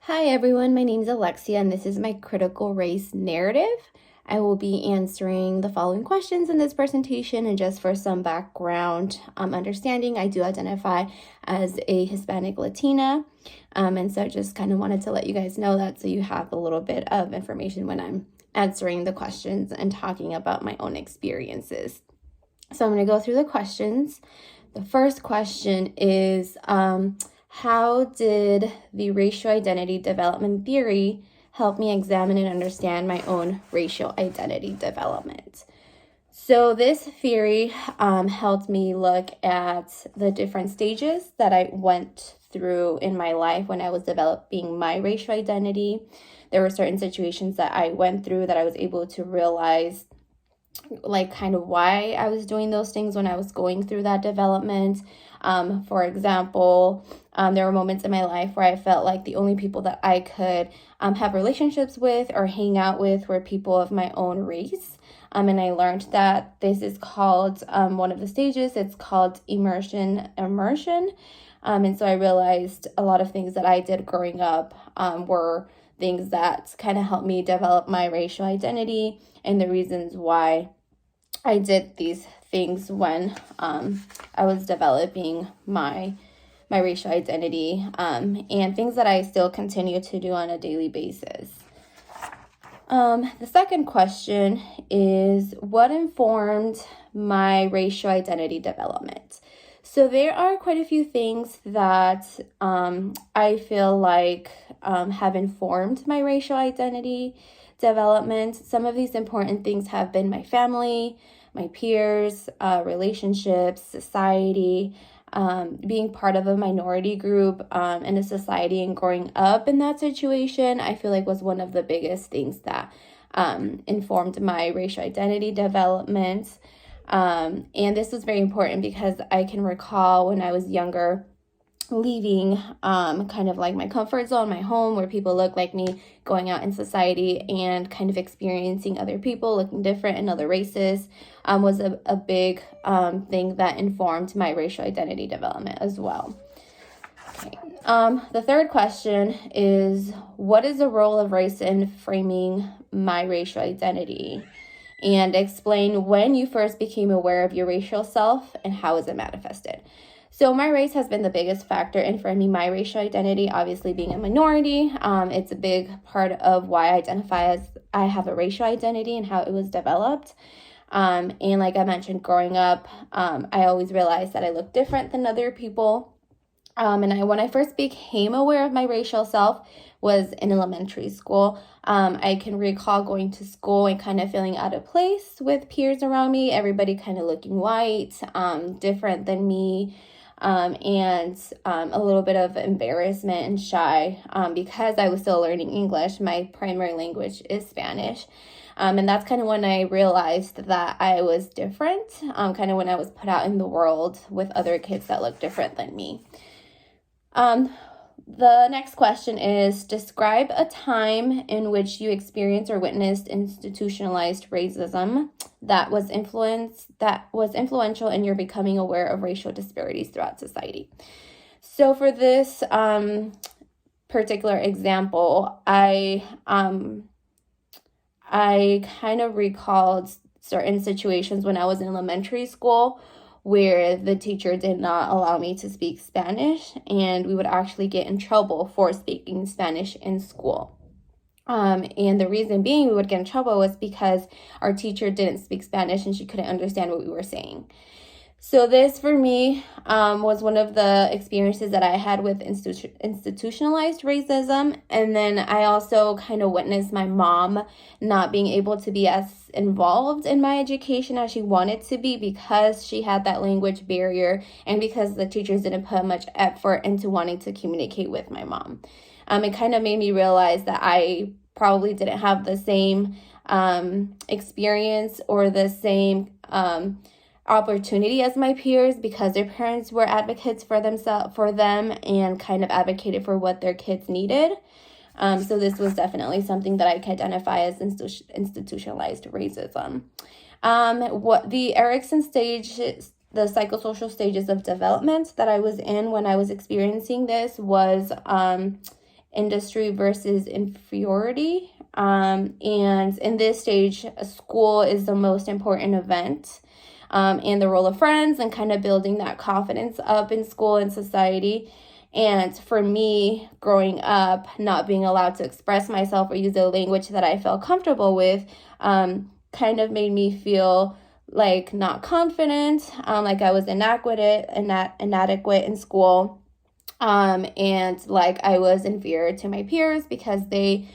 Hi everyone, my name is Alexia and this is my critical race narrative. I will be answering the following questions in this presentation, and just for some background understanding, I do identify as a Hispanic Latina, and so I just kind of wanted to let you guys know that so you have a little bit of information when I'm answering the questions and talking about my own experiences. So I'm going to go through the questions. The first question is, how did the racial identity development theory help me examine and understand my own racial identity development? So this theory helped me look at the different stages that I went through in my life when I was developing my racial identity. There were certain situations that I went through that I was able to realize kind of why I was doing those things when I was going through that development. For example, there were moments in my life where I felt like the only people that I could have relationships with or hang out with were people of my own race. And I learned that this is called, one of the stages, it's called immersion. And so I realized a lot of things that I did growing up were things that kind of helped me develop my racial identity and the reasons why I did these things when I was developing my racial identity, and things that I still continue to do on a daily basis. The second question is, what informed my racial identity development? So there are quite a few things that I feel like have informed my racial identity development. Some of these important things have been my family, my peers, relationships, society, being part of a minority group in a society and growing up in that situation, I feel like was one of the biggest things that informed my racial identity development. And this was very important because I can recall when I was younger, leaving kind of like my comfort zone, my home, where people look like me, going out in society and kind of experiencing other people looking different and other races, was a big thing that informed my racial identity development as well. Okay. The third question is, what is the role of race in framing my racial identity? And explain when you first became aware of your racial self and how is it manifested. So my race has been the biggest factor in framing my racial identity. Obviously, being a minority, it's a big part of why I identify as I have a racial identity and how it was developed. And like I mentioned, growing up, I always realized that I looked different than other people. And when I first became aware of my racial self was in elementary school. I can recall going to school and kind of feeling out of place with peers around me, everybody kind of looking white, different than me, and a little bit of embarrassment and shy because I was still learning English. My primary language is Spanish. And that's kind of when I realized that I was different, kind of when I was put out in the world with other kids that looked different than me. The next question is, describe a time in which you experienced or witnessed institutionalized racism that was influential in your becoming aware of racial disparities throughout society. So for this particular example, I kind of recalled certain situations when I was in elementary school where the teacher did not allow me to speak Spanish, and we would actually get in trouble for speaking Spanish in school. And the reason being we would get in trouble was because our teacher didn't speak Spanish and she couldn't understand what we were saying. So this, for me, was one of the experiences that I had with institutionalized racism. And then I also kind of witnessed my mom not being able to be as involved in my education as she wanted to be because she had that language barrier and because the teachers didn't put much effort into wanting to communicate with my mom. It kind of made me realize that I probably didn't have the same experience or the same opportunity as my peers because their parents were advocates for them and kind of advocated for what their kids needed. So this was definitely something that I could identify as institutionalized racism. What the Erikson stage, the psychosocial stages of development that I was in when I was experiencing this was industry versus inferiority. And in this stage, school is the most important event, and the role of friends and kind of building that confidence up in school and society. And for me, growing up, not being allowed to express myself or use a language that I felt comfortable with, kind of made me feel like not confident, like I was inadequate in school. And like I was inferior to my peers because they,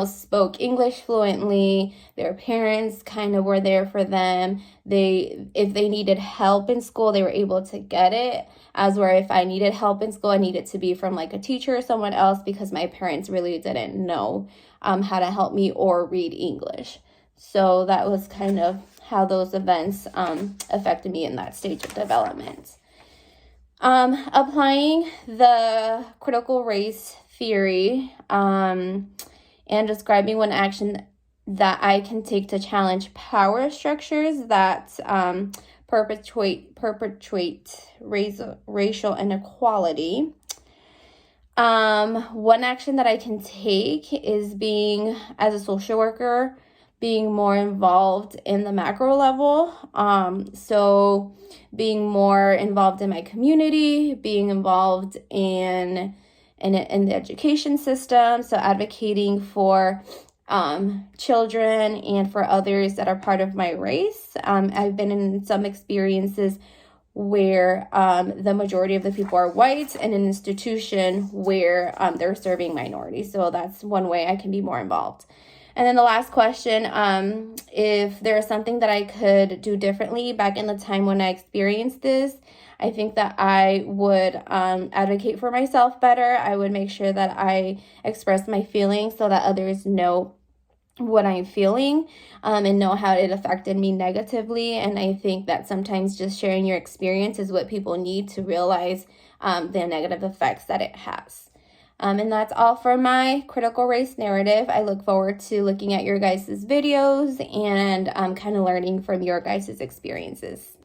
spoke English fluently. Their parents kind of were there for them. If they needed help in school, they were able to get it. As where if I needed help in school, I needed to be from like a teacher or someone else because my parents really didn't know how to help me or read English. So that was kind of how those events affected me in that stage of development. Applying the critical race theory and describing one action that I can take to challenge power structures that perpetuate racial inequality. One action that I can take is being, as a social worker, being more involved in the macro level. So being more involved in my community, being involved in the education system. So advocating for children and for others that are part of my race. I've been in some experiences where the majority of the people are white and an institution where they're serving minorities. So that's one way I can be more involved. And then the last question, if there is something that I could do differently back in the time when I experienced this, I think that I would advocate for myself better. I would make sure that I express my feelings so that others know what I'm feeling and know how it affected me negatively. And I think that sometimes just sharing your experience is what people need to realize the negative effects that it has. And that's all for my critical race narrative. I look forward to looking at your guys' videos and kind of learning from your guys' experiences.